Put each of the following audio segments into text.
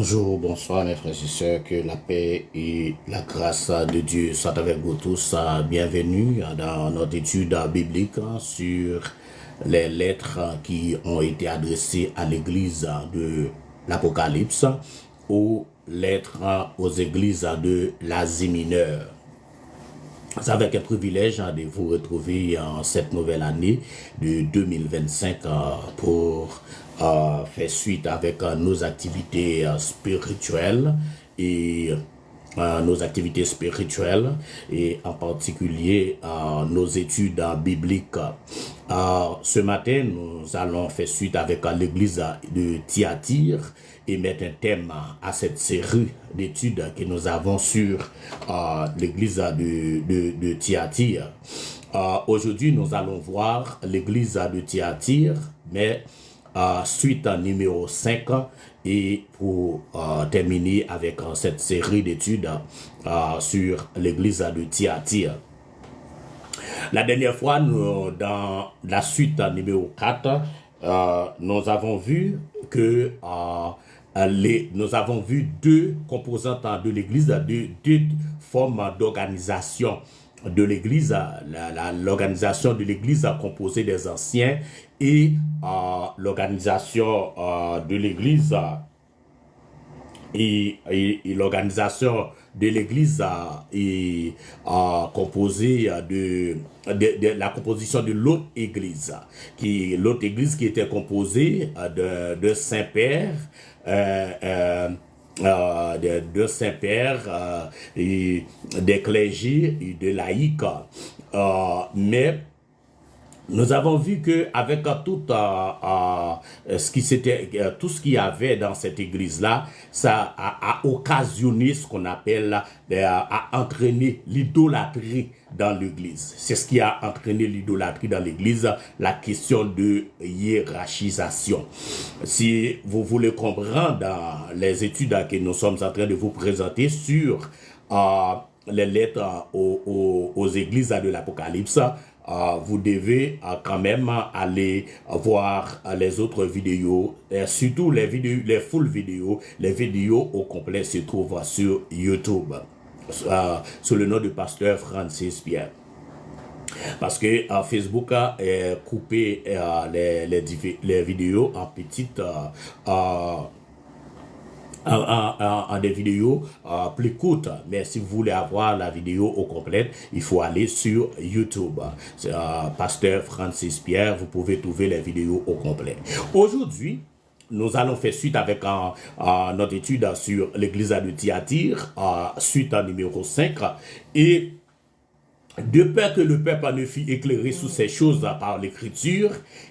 Bonjour, bonsoir mes frères et sœurs, que la paix et la grâce de Dieu soient avec vous tous. Bienvenue dans notre étude biblique sur les lettres qui ont été adressées à l'église de l'Apocalypse ou lettres aux églises de l'Asie mineure. C'est avec un privilège de vous retrouver en cette nouvelle année de 2025 pour faire suite avec nos activités spirituelles et en particulier nos études bibliques. Ce matin, nous allons faire suite avec l'église de Thyatire et mettre un thème à cette série d'études que nous avons sur l'église de Thyatire. Aujourd'hui, nous allons voir l'église de Thyatire, mais suite numéro 5 et pour terminer avec cette série d'études sur l'église de Thyatire. La dernière fois, dans la suite numéro 4, nous avons vu que nous avons vu deux composantes de l'église, deux formes d'organisation de l'église, l'organisation de l'église composée des anciens et l'organisation de l'église et l'organisation de l'église est composée de la composition de l'autre église qui était composée de Saint-Père, de Saint-Père et des clergés et de laïcs, mais nous avons vu que avec tout ce qu'il y avait dans cette église-là, ça a occasionné ce qu'on appelle, a entraîné l'idolâtrie dans l'église. C'est ce qui a entraîné l'idolâtrie dans l'église, la question de hiérarchisation. Si vous voulez comprendre dans les études que nous sommes en train de vous présenter sur les lettres aux églises de l'Apocalypse, vous devez quand même aller voir les autres vidéos, surtout les full vidéos. Les vidéos au complet se trouvent sur YouTube, sous le nom de pasteur Francis Pierre. Parce que Facebook a coupé les vidéos en petites en des vidéos plus courtes, mais si vous voulez avoir la vidéo au complet, il faut aller sur YouTube. Pasteur Francis Pierre, vous pouvez trouver les vidéos au complet. Aujourd'hui, nous allons faire suite avec notre étude sur l'église de Thyatire, suite à numéro 5, et de peur que le peuple ne fût éclairé sur ces choses par l'écriture,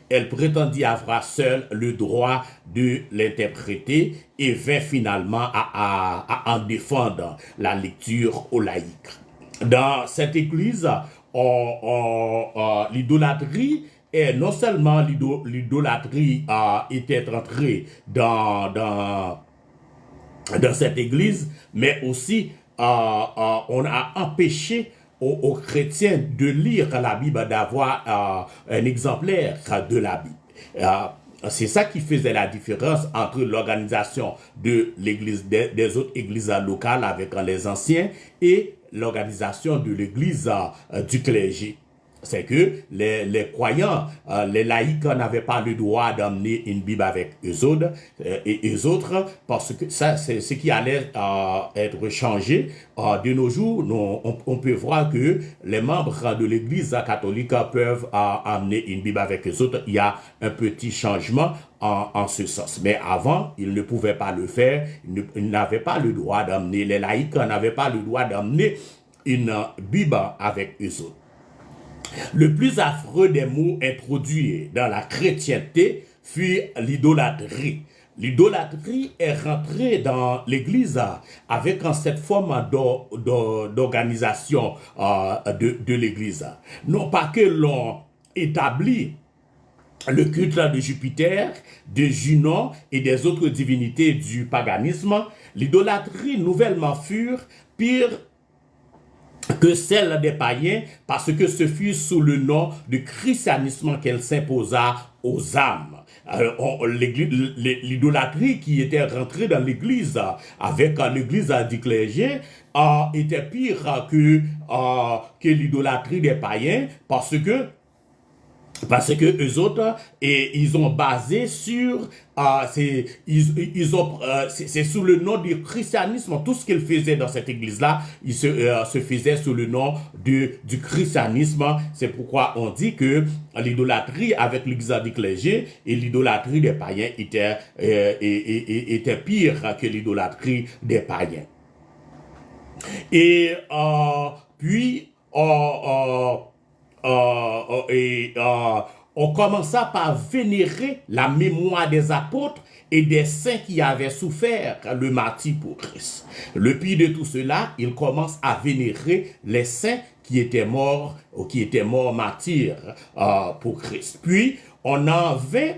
elle prétendit avoir seule le droit de l'interpréter et vint finalement à en défendre la lecture aux laïcs. Dans cette église, l'idolâtrie, et non seulement l'idolâtrie était entrée dans cette église, mais aussi on a empêché aux chrétiens de lire la Bible, d'avoir un exemplaire de la Bible. C'est ça qui faisait la différence entre l'organisation de l'église, des autres églises locales avec les anciens et l'organisation de l'église du clergé. C'est que les croyants, les laïcs n'avaient pas le droit d'emmener une Bible avec eux autres, parce que ça, c'est ce qui allait être changé. De nos jours, on peut voir que les membres de l'église catholique peuvent amener une Bible avec eux autres. Il y a un petit changement en ce sens. Mais avant, ils ne pouvaient pas le faire. Ils n'avaient pas le droit d'emmener, les laïcs n'avaient pas le droit d'emmener une Bible avec eux autres. Le plus affreux des mots introduits dans la chrétienté fut l'idolâtrie. L'idolâtrie est rentrée dans l'église avec cette forme d'organisation de l'église. Non pas que l'on établit le culte de Jupiter, de Junon et des autres divinités du paganisme, l'idolâtrie nouvellement furent pire que celle des païens, parce que ce fut sous le nom du christianisme qu'elle s'imposa aux âmes. L'idolâtrie qui était rentrée dans l'église avec l'église du clergé était pire que l'idolâtrie des païens, parce que eux autres, et ils ont basé sur, c'est sous le nom du christianisme. Tout ce qu'ils faisaient dans cette église-là, ils se faisaient sous le nom du christianisme. C'est pourquoi on dit que l'idolâtrie avec l'église du clergé et l'idolâtrie des païens était pire que l'idolâtrie des païens. Et puis, on commença par vénérer la mémoire des apôtres et des saints qui avaient souffert le martyre pour Christ. Le pire de tout cela, il commence à vénérer les saints qui étaient morts martyrs pour Christ. Puis, on en vint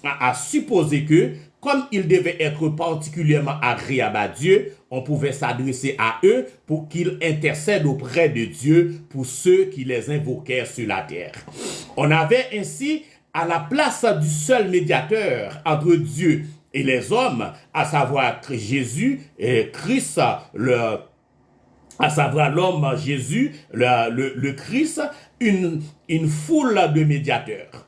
à supposer que, comme ils devaient être particulièrement agréables à Dieu, on pouvait s'adresser à eux pour qu'ils intercèdent auprès de Dieu pour ceux qui les invoquaient sur la terre. On avait ainsi, à la place du seul médiateur entre Dieu et les hommes, à savoir Jésus et Christ, à savoir l'homme Jésus, le Christ, une foule de médiateurs.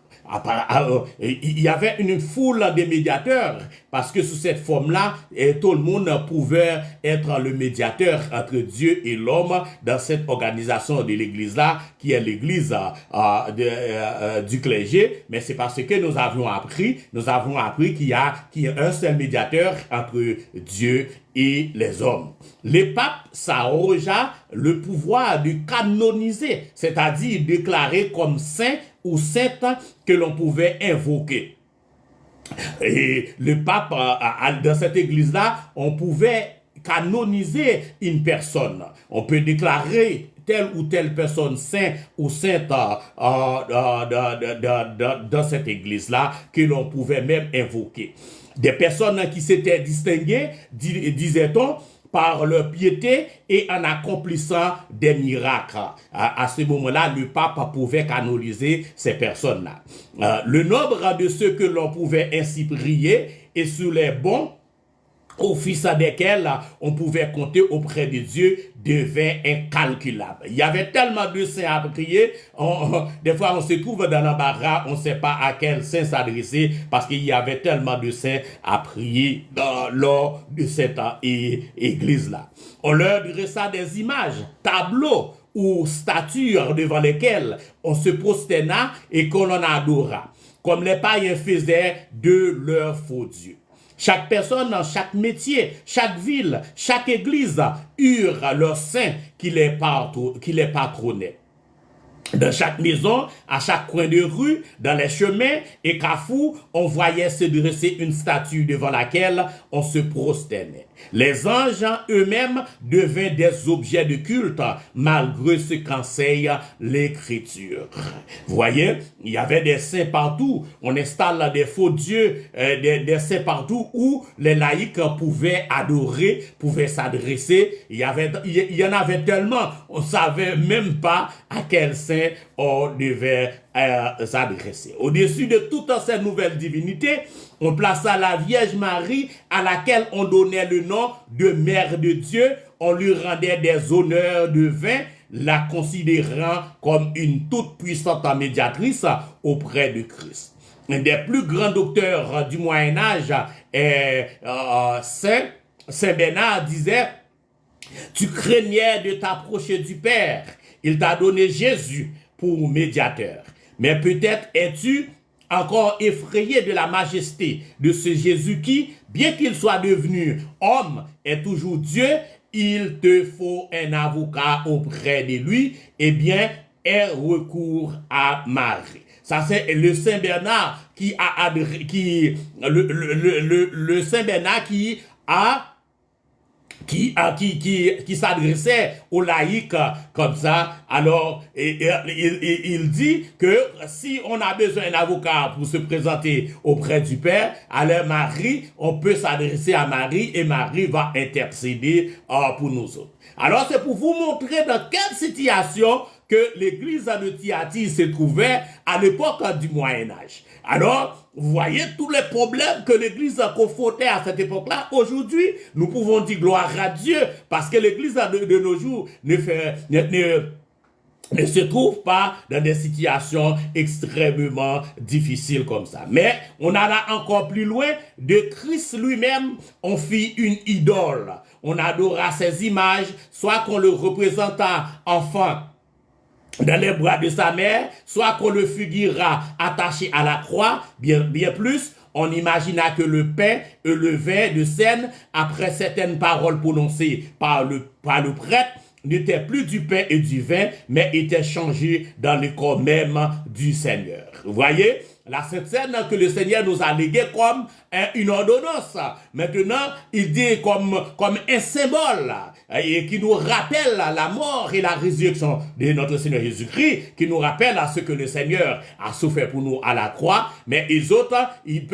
Il y avait une foule de médiateurs parce que sous cette forme-là, tout le monde pouvait être le médiateur entre Dieu et l'homme dans cette organisation de l'église-là, qui est l'église du clergé. Mais c'est parce que nous avons appris qu'il y a un seul médiateur entre Dieu et les hommes. Les papes s'arrogea le pouvoir de canoniser, c'est-à-dire déclarer comme saint ou sainte que l'on pouvait invoquer. Et le pape, dans cette église-là, on pouvait canoniser une personne. On peut déclarer telle ou telle personne saint ou sainte dans cette église-là que l'on pouvait même invoquer. Des personnes qui s'étaient distinguées, disait-on, par leur piété et en accomplissant des miracles. À ce moment-là, le pape pouvait canoniser ces personnes-là. Le nombre de ceux que l'on pouvait ainsi prier et sur les bons offices desquels on pouvait compter auprès de Dieu devait incalculable. Il y avait tellement de saints à prier, des fois on se trouve dans l'embarras, on ne sait pas à quel saint s'adresser parce qu'il y avait tellement de saints à prier lors de cette église-là. On leur dressa des images, tableaux ou statues devant lesquelles on se prosterna et qu'on en adora, comme les païens faisaient de leurs faux dieux. Chaque personne dans chaque métier, chaque ville, chaque église eurent leurs saints qui les patronnaient. Dans chaque maison, à chaque coin de rue, dans les chemins et carrefours, on voyait se dresser une statue devant laquelle on se prosternait. Les anges eux-mêmes devinrent des objets de culte malgré ce qu'enseigne l'Écriture. Vous voyez, il y avait des saints partout. On installe des faux dieux, des saints partout où les laïcs pouvaient adorer, pouvaient s'adresser. Il y en avait tellement, on ne savait même pas à quel saint on devait s'adresser. Au-dessus de toutes ces nouvelles divinités, on plaça la Vierge Marie à laquelle on donnait le nom de Mère de Dieu. On lui rendait des honneurs de vin, la considérant comme une toute puissante médiatrice auprès de Christ. Un des plus grands docteurs du Moyen-Âge, Saint Bernard disait: tu craignais de t'approcher du Père. Il t'a donné Jésus pour médiateur. Mais peut-être es-tu encore effrayé de la majesté de ce Jésus qui, bien qu'il soit devenu homme, est toujours Dieu. Il te faut un avocat auprès de lui. Eh bien, aie recours à Marie. Ça, c'est le Saint Bernard le Saint Bernard qui a qui s'adressait aux laïcs comme ça. Alors, il dit que si on a besoin d'un avocat pour se présenter auprès du Père, alors Marie, on peut s'adresser à Marie et Marie va intercéder pour nous autres. Alors, c'est pour vous montrer dans quelle situation que l'église de Thyatire se trouvait à l'époque du Moyen-Âge. Alors, vous voyez tous les problèmes que l'église confrontait à cette époque-là. Aujourd'hui, nous pouvons dire gloire à Dieu parce que l'église de nos jours ne se trouve pas dans des situations extrêmement difficiles comme ça. Mais on alla encore plus loin. De Christ lui-même, on fit une idole. On adora ses images, soit qu'on le représenta enfant dans les bras de sa mère, soit qu'on le figura attaché à la croix, bien plus, on imagina que le pain et le vin de scène, après certaines paroles prononcées par le prêtre, n'était plus du pain et du vin, mais était changé dans le corps même du Seigneur. Vous voyez? La Sainte Seine que le Seigneur nous a légué comme une ordonnance. Maintenant, il dit comme un symbole et qui nous rappelle la mort et la résurrection de notre Seigneur Jésus-Christ, qui nous rappelle à ce que le Seigneur a souffert pour nous à la croix. Mais les autres, ils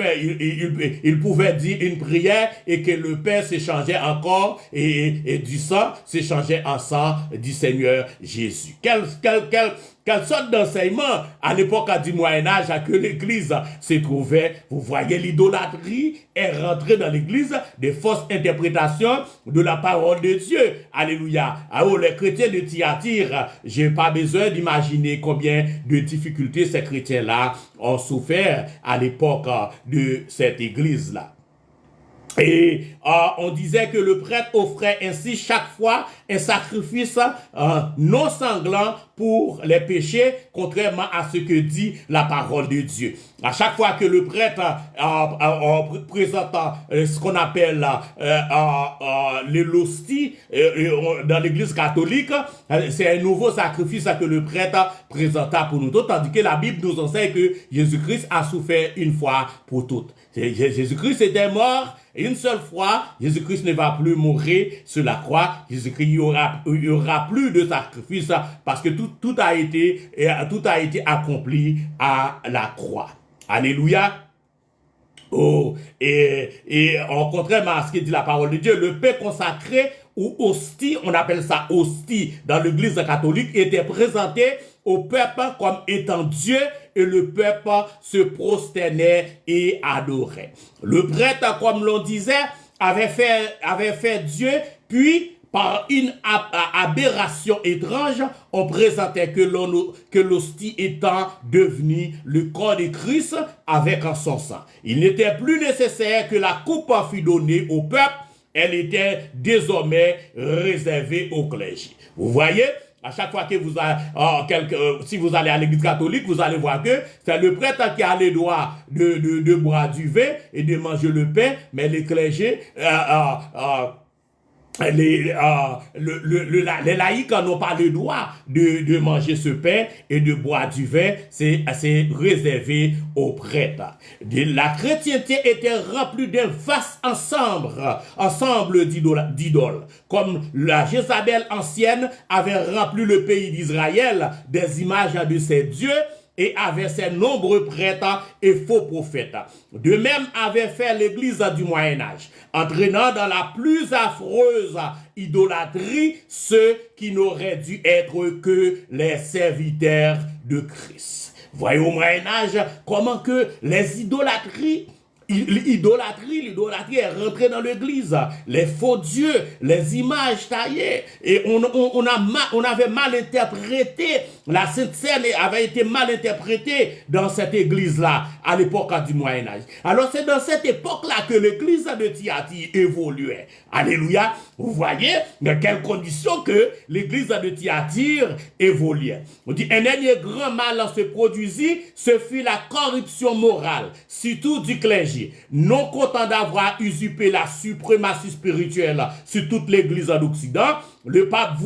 pouvaient dire une prière et que le pain s'échangeait encore et du sang s'échangeait en sang du Seigneur Jésus. Quelle sorte d'enseignement à l'époque du Moyen-Âge que l'Église se trouvait. Vous voyez, l'idolâtrie est rentrée dans l'Église, des fausses interprétations de la parole de Dieu. Alléluia. Alors, les chrétiens de Thyatire, j'ai pas besoin d'imaginer combien de difficultés ces chrétiens-là ont souffert à l'époque de cette Église-là. Et on disait que le prêtre offrait ainsi chaque fois un sacrifice non sanglant pour les péchés, contrairement à ce que dit la parole de Dieu. À chaque fois que le prêtre présente ce qu'on appelle l'hostie dans l'église catholique, c'est un nouveau sacrifice que le prêtre présenta pour nous tous, tandis que la Bible nous enseigne que Jésus-Christ a souffert une fois pour toutes. Jésus-Christ était mort une seule fois. Jésus-Christ ne va plus mourir sur la croix. Jésus-Christ, il y aura plus de sacrifice parce que tout a été accompli à la croix. Alléluia. Oh, et en contrairement à ce que dit la parole de Dieu, le pain consacré ou hostie, on appelle ça hostie dans l'église catholique, était présenté au peuple comme étant Dieu et le peuple se prosternait et adorait. Le prêtre, comme l'on disait, avait fait Dieu, puis par une aberration étrange, on présentait que l'hostie étant devenue le corps de Christ avec son sang. Il n'était plus nécessaire que la coupe fût donnée au peuple, elle était désormais réservée au clergé. Vous voyez? À chaque fois que si vous allez à l'église catholique, vous allez voir que c'est le prêtre qui a le droit de boire du vin et de manger le pain, mais les clergés, les laïcs n'ont pas le droit de manger ce pain et de boire du vin, c'est réservé aux prêtres. La chrétienté était remplie d'un vaste ensemble d'idoles, comme la Jézabel ancienne avait rempli le pays d'Israël des images de ses dieux, et avait ses nombreux prêtres et faux prophètes. De même avait fait l'église du Moyen-Âge, entraînant dans la plus affreuse idolâtrie ceux qui n'auraient dû être que les serviteurs de Christ. Voyez au Moyen-Âge comment que les idolâtries L'idolâtrie est rentrée dans l'église. Les faux dieux, les images taillées. Et on avait mal interprété. La Sainte Seine avait été mal interprétée dans cette église-là, à l'époque du Moyen-Âge. Alors c'est dans cette époque-là que l'église de Thyatire évoluait. Alléluia. Vous voyez dans quelles conditions que l'église de Thyatire évoluait. On dit, un dernier grand mal se produisit, ce fut la corruption morale, surtout du clergé. Non content d'avoir usurpé la suprématie spirituelle sur toute l'église d'Occident, le pape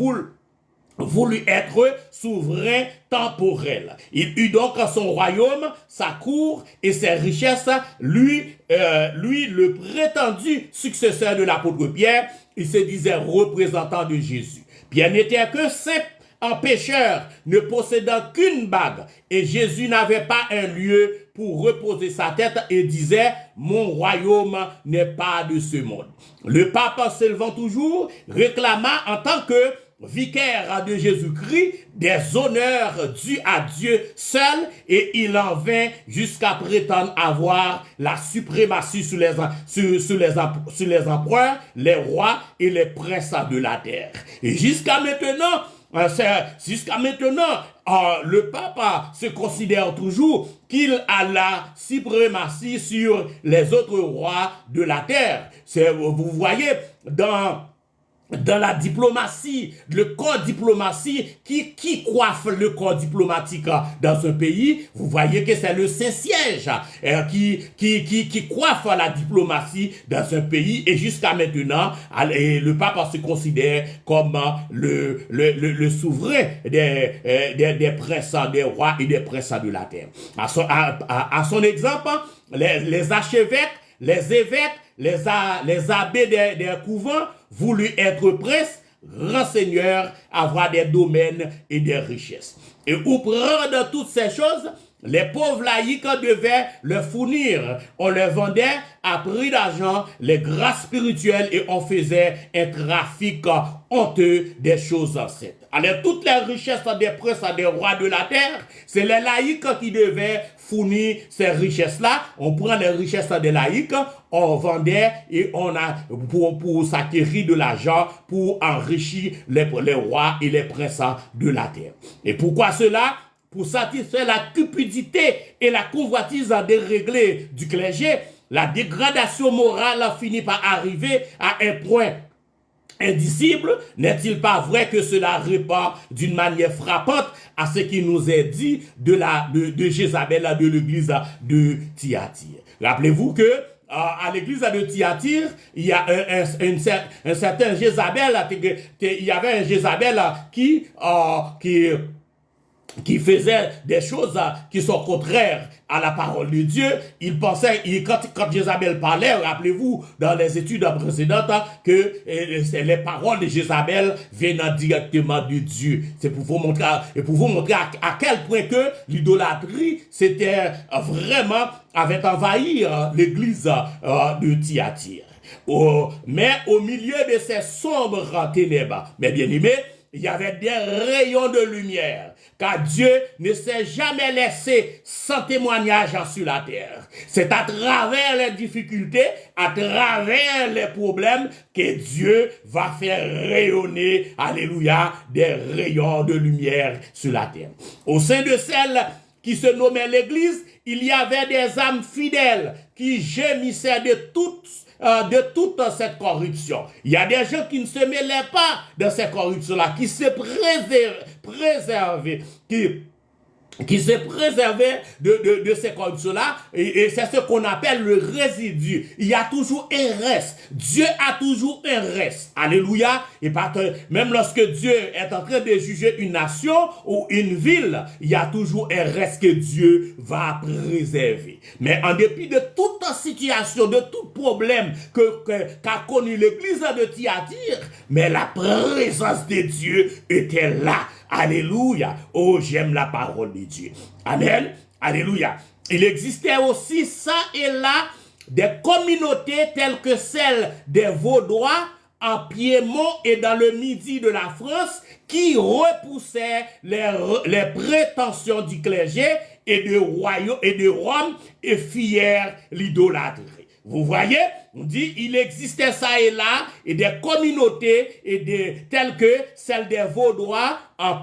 voulut être souverain temporel. Il eut donc son royaume, sa cour et ses richesses. Lui, le prétendu successeur de l'apôtre Pierre, il se disait représentant de Jésus. Pierre n'était que simple en pécheur, ne possédant qu'une bague. Et Jésus n'avait pas un lieu pour reposer sa tête et disait, mon royaume n'est pas de ce monde. Le pape, s'élevant toujours, réclama en tant que vicaire de Jésus-Christ des honneurs dus à Dieu seul, et il en vint jusqu'à prétendre avoir la suprématie sur les empereurs, les rois et les princes de la terre. Et jusqu'à maintenant, le pape se considère toujours qu'il a la suprématie sur les autres rois de la terre. Vous voyez, dans la diplomatie, le corps diplomatie qui coiffe le corps diplomatique dans un pays, vous voyez que c'est le Saint-Siège qui coiffe la diplomatie dans un pays, et jusqu'à maintenant, le pape se considère comme le souverain des princes, des rois et des princes de la terre. À son exemple, les archevêques, les évêques, les abbés des couvents voulu être prince, grand seigneur, avoir des domaines et des richesses. Et pour prendre toutes ces choses, les pauvres laïcs devaient le fournir. On leur vendait à prix d'argent les grâces spirituelles et on faisait un trafic honteux des choses anciennes. Alors, toutes les richesses des princes et des rois de la terre, c'est les laïcs qui devaient fournir ces richesses-là. On prend les richesses des laïcs, on vendait et on a pour s'acquérir de l'argent pour enrichir les rois et les princes de la terre. Et pourquoi cela? Pour satisfaire la cupidité et la convoitise déréglée du clergé, la dégradation morale finit par arriver à un point indicible. N'est-il pas vrai que cela répond d'une manière frappante à ce qui nous est dit de Jézabel, de l'église de Thyatire? Rappelez-vous que à l'église de Thyatire, il y a un certain Jézabel, il y avait un Jézabel qui faisait des choses qui sont contraires à la parole de Dieu. Il pensait, quand Jézabel parlait, rappelez-vous, dans les études précédentes, que les paroles de Jézabel viennent directement de Dieu. C'est pour vous montrer, à quel point que l'idolâtrie, c'était vraiment, avait envahi l'église de Thyatire. Mais au milieu de ces sombres ténèbres, mes bien-aimés, il y avait des rayons de lumière, car Dieu ne s'est jamais laissé sans témoignage sur la terre. C'est à travers les difficultés, à travers les problèmes, que Dieu va faire rayonner, alléluia, des rayons de lumière sur la terre. Au sein de celle qui se nommait l'Église, il y avait des âmes fidèles qui gémissaient de toute cette corruption. Il y a des gens qui ne se mêlaient pas de cette corruption-là, qui se préservaient, qui se préservaient de ces corruptions-là, et c'est ce qu'on appelle le résidu. Il y a toujours un reste. Dieu a toujours un reste. Alléluia. Et même lorsque Dieu est en train de juger une nation ou une ville, il y a toujours un reste que Dieu va préserver. Mais en dépit de toute situation, de tout problème qu'a connu l'église de Thyatire, mais la présence de Dieu était là. Alléluia. Oh, j'aime la parole de Dieu. Amen. Alléluia. Il existait aussi ça et là des communautés telles que celles des Vaudois en Piémont et dans le midi de la France qui repoussaient les prétentions du clergé et de Rome et fièrent l'idolâtrie. Vous voyez, on dit, il existait ça et là, et des communautés, telles que celles des Vaudois en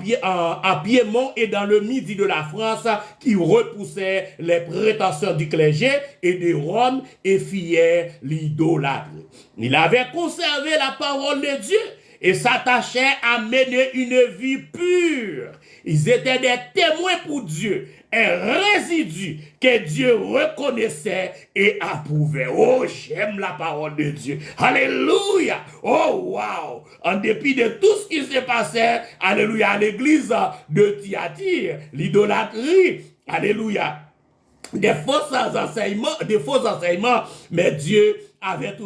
Piémont et dans le midi de la France, qui repoussaient les prétentions du clergé et de Rome et fièrent l'idolâtrie. Il avait conservé la parole de Dieu, et s'attachaient à mener une vie pure. Ils étaient des témoins pour Dieu, un résidu que Dieu reconnaissait et approuvait. Oh, j'aime la parole de Dieu. Alléluia. Oh, wow. En dépit de tout ce qui se passait, alléluia, à l'église de Thyatire, l'idolâtrie, alléluia, des faux enseignements, mais Dieu avait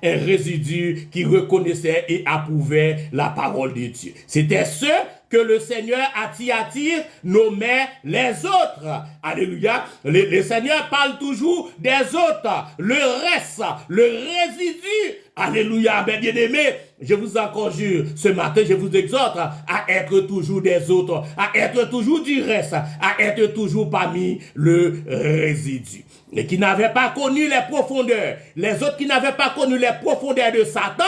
un résidu qui reconnaissait et approuvait la parole de Dieu. C'était ce que le Seigneur à Thyatire nommait les autres. Alléluia. Le Seigneur parle toujours des autres, le reste, le résidu. Alléluia. Bien aimé, je vous en conjure, ce matin, je vous exhorte à être toujours des autres, à être toujours du reste, à être toujours parmi le résidu. Et qui n'avaient pas connu les profondeurs, les autres qui n'avaient pas connu les profondeurs de Satan,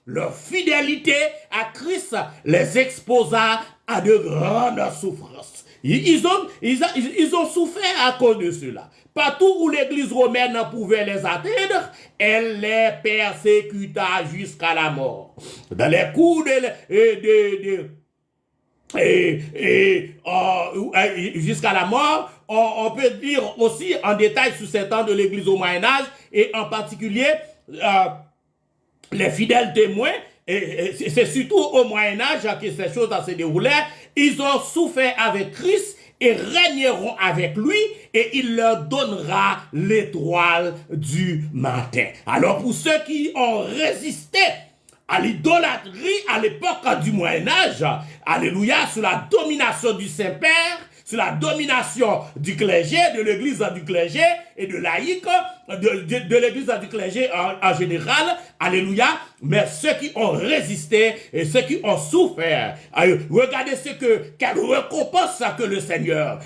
leur fidélité à Christ les exposa à de grandes souffrances. Ils ont souffert à cause de cela. Partout où l'église romaine pouvait les atteindre, elle les persécuta jusqu'à la mort. Dans les coups jusqu'à la mort, on peut dire aussi en détail sur ces temps de l'église au Moyen-Âge, et en particulier les fidèles témoins, et c'est surtout au Moyen-Âge que ces choses se déroulaient. Ils ont souffert avec Christ et régneront avec lui, et il leur donnera l'étoile du matin. Alors pour ceux qui ont résisté à l'idolâtrie à l'époque du Moyen-Âge, alléluia, sous la domination du Saint-Père, sous la domination du clergé, de l'église du clergé et de laïque, de l'église du clergé en général, alléluia, mais ceux qui ont résisté et ceux qui ont souffert, regardez quelle récompense que le Seigneur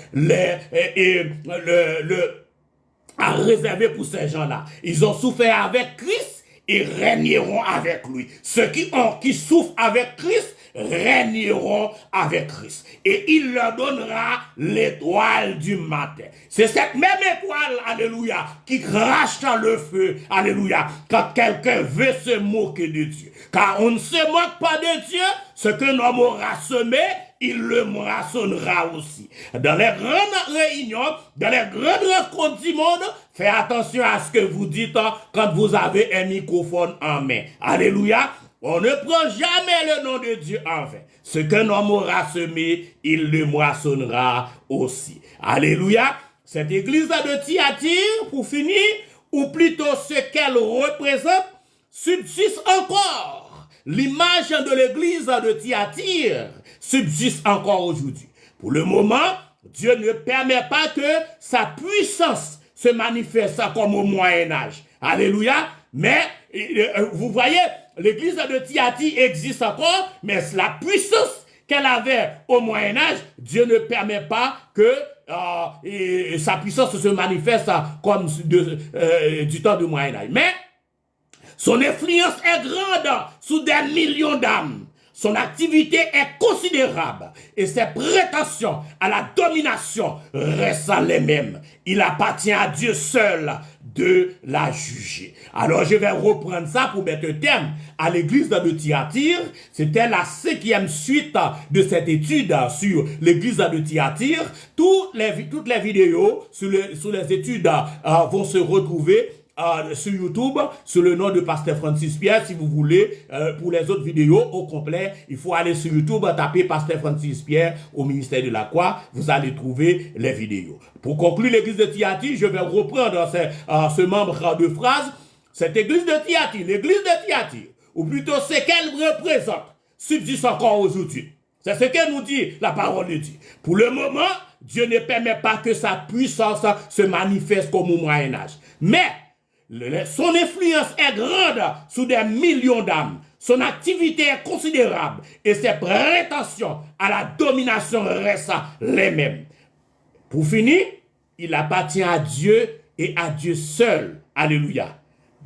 a réservé pour ces gens-là. Ils ont souffert avec Christ et régneront avec lui. Ceux qui souffrent avec Christ régneront avec Christ. Et il leur donnera l'étoile du matin. C'est cette même étoile, alléluia, qui crache dans le feu, alléluia, quand quelqu'un veut se moquer de Dieu. Car on ne se moque pas de Dieu, ce qu'un homme aura semé, il le moissonnera aussi. Dans les grandes réunions, dans les grandes rencontres du monde, faites attention à ce que vous dites quand vous avez un microphone en main. Alléluia. On ne prend jamais le nom de Dieu en vain. Ce qu'un homme aura semé, il le moissonnera aussi. Alléluia. Cette église de Thyatire, pour finir, ou plutôt ce qu'elle représente, subsiste encore. L'image de l'église de Thyatire subsiste encore aujourd'hui. Pour le moment, Dieu ne permet pas que sa puissance se manifeste comme au Moyen-Âge. Alléluia. Mais, vous voyez, l'église de Thyatire existe encore, mais la puissance qu'elle avait au Moyen-Âge, Dieu ne permet pas que sa puissance se manifeste comme du temps du Moyen-Âge. Mais, son influence est grande sous des millions d'âmes. Son activité est considérable et ses prétentions à la domination restent les mêmes. Il appartient à Dieu seul de la juger. Alors je vais reprendre ça pour mettre un terme à l'église de Thyatire. C'était la 5e suite de cette étude sur l'église de Thyatire. Toutes les vidéos sur les études vont se retrouver sur YouTube, sur le nom de Pasteur Francis Pierre. Si vous voulez, pour les autres vidéos au complet, il faut aller sur YouTube, taper Pasteur Francis Pierre au ministère de la Croix, vous allez trouver les vidéos. Pour conclure l'église de Thyatire, je vais reprendre ce membre de phrase. Cette église de Thyatire, l'église de Thyatire, ou plutôt ce qu'elle représente, subsiste encore aujourd'hui. C'est ce que nous dit la parole de Dieu. Pour le moment, Dieu ne permet pas que sa puissance se manifeste comme au Moyen-Âge. Mais son influence est grande sous des millions d'âmes. Son activité est considérable et ses prétentions à la domination restent les mêmes. Pour finir, il appartient à Dieu et à Dieu seul, alléluia,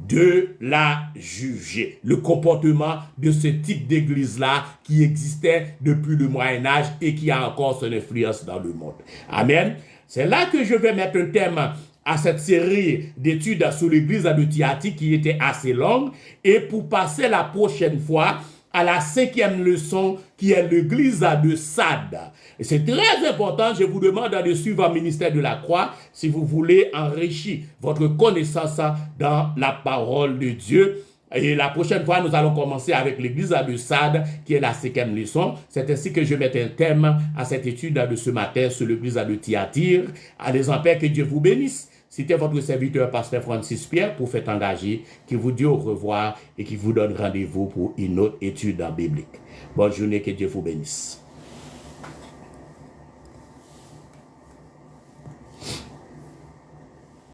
de la juger. Le comportement de ce type d'église-là qui existait depuis le Moyen-Âge et qui a encore son influence dans le monde. Amen. C'est là que je vais mettre un thème à cette série d'études sur l'église de Thyatire qui était assez longue et pour passer la prochaine fois à la 5e leçon qui est l'église de Sardes. Et c'est très important, je vous demande de suivre un ministère de la croix si vous voulez enrichir votre connaissance dans la parole de Dieu. Et la prochaine fois, nous allons commencer avec l'église de Sardes, qui est la 5e leçon. C'est ainsi que je mets un thème à cette étude de ce matin sur l'église de Thyatire. Allez en paix, que Dieu vous bénisse. C'était votre serviteur, pasteur Francis Pierre, prophète engagé, qui vous dit au revoir et qui vous donne rendez-vous pour une autre étude biblique. Bonne journée, que Dieu vous bénisse.